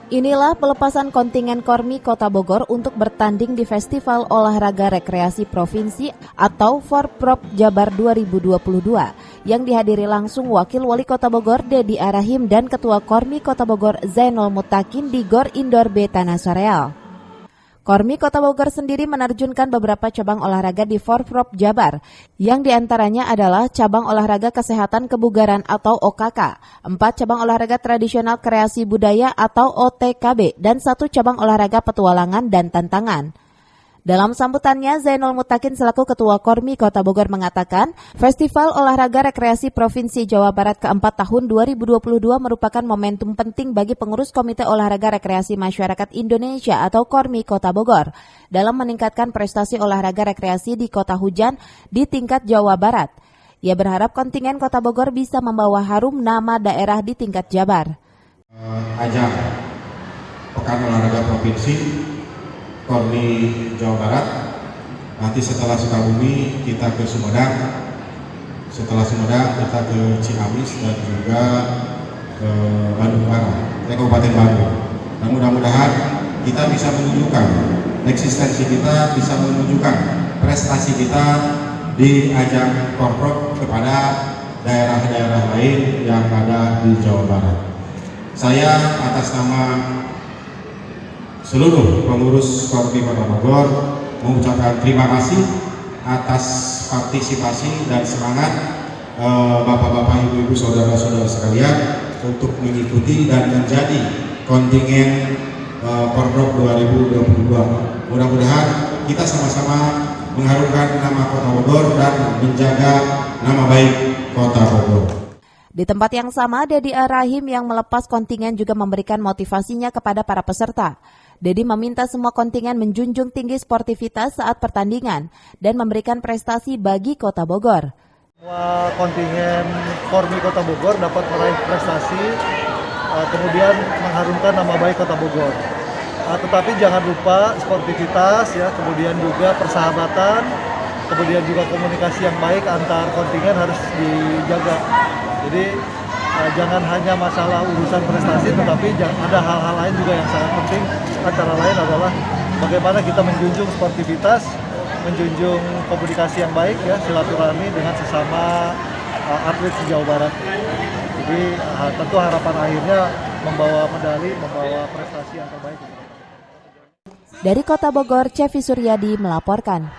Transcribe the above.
Inilah pelepasan kontingen Kormi Kota Bogor untuk bertanding di Festival Olahraga Rekreasi Provinsi atau Forprov Jabar 2022 yang dihadiri langsung Wakil Wali Kota Bogor Dedi Arahim dan Ketua Kormi Kota Bogor Zainul Mutakin di Gor Indoor B Tanah Soreal. Kormi Kota Bogor sendiri menerjunkan beberapa cabang olahraga di Forprov Jabar, yang diantaranya adalah cabang olahraga kesehatan kebugaran atau OKK, 4 cabang olahraga tradisional kreasi budaya atau OTKB, dan 1 cabang olahraga petualangan dan tantangan. Dalam sambutannya, Zainul Mutakin selaku Ketua Kormi Kota Bogor mengatakan, Festival Olahraga Rekreasi Provinsi Jawa Barat keempat tahun 2022 merupakan momentum penting bagi pengurus Komite Olahraga Rekreasi Masyarakat Indonesia atau Kormi Kota Bogor dalam meningkatkan prestasi olahraga rekreasi di Kota Hujan di tingkat Jawa Barat. Ia berharap kontingen Kota Bogor bisa membawa harum nama daerah di tingkat Jabar. Ajang Pekan Olahraga Provinsi Kormi Jawa Barat, nanti setelah Sukabumi kita ke Sumedang, setelah Sumedang kita ke Ciamis dan juga ke Bandung Barat, Kabupaten Bandung. Dan mudah-mudahan kita bisa menunjukkan eksistensi kita, bisa menunjukkan prestasi kita di ajang Forprov kepada daerah-daerah lain yang ada di Jawa Barat. Saya atas nama seluruh pengurus Kormi Kota Bogor mengucapkan terima kasih atas partisipasi dan semangat bapak-bapak, ibu-ibu, saudara-saudara sekalian untuk mengikuti dan menjadi kontingen Forprov 2022. Mudah-mudahan kita sama-sama mengharumkan nama Kota Bogor dan menjaga nama baik Kota Bogor. Di tempat yang sama, Dedi Arahim yang melepas kontingen juga memberikan motivasinya kepada para peserta. Dedi meminta semua kontingen menjunjung tinggi sportivitas saat pertandingan dan memberikan prestasi bagi Kota Bogor. Semua kontingen Kormi Kota Bogor dapat meraih prestasi, kemudian mengharumkan nama baik Kota Bogor. Tetapi jangan lupa sportivitas, ya, kemudian juga persahabatan, kemudian juga komunikasi yang baik antar kontingen harus dijaga. Jadi jangan hanya masalah urusan prestasi, tetapi ada hal-hal lain juga yang sangat penting. Antara lain adalah bagaimana kita menjunjung sportivitas, menjunjung komunikasi yang baik, ya, silaturahmi dengan sesama atlet se-Jawa Barat. Jadi tentu harapan akhirnya membawa medali, membawa prestasi yang terbaik. Dari Kota Bogor, Cevi Suryadi melaporkan.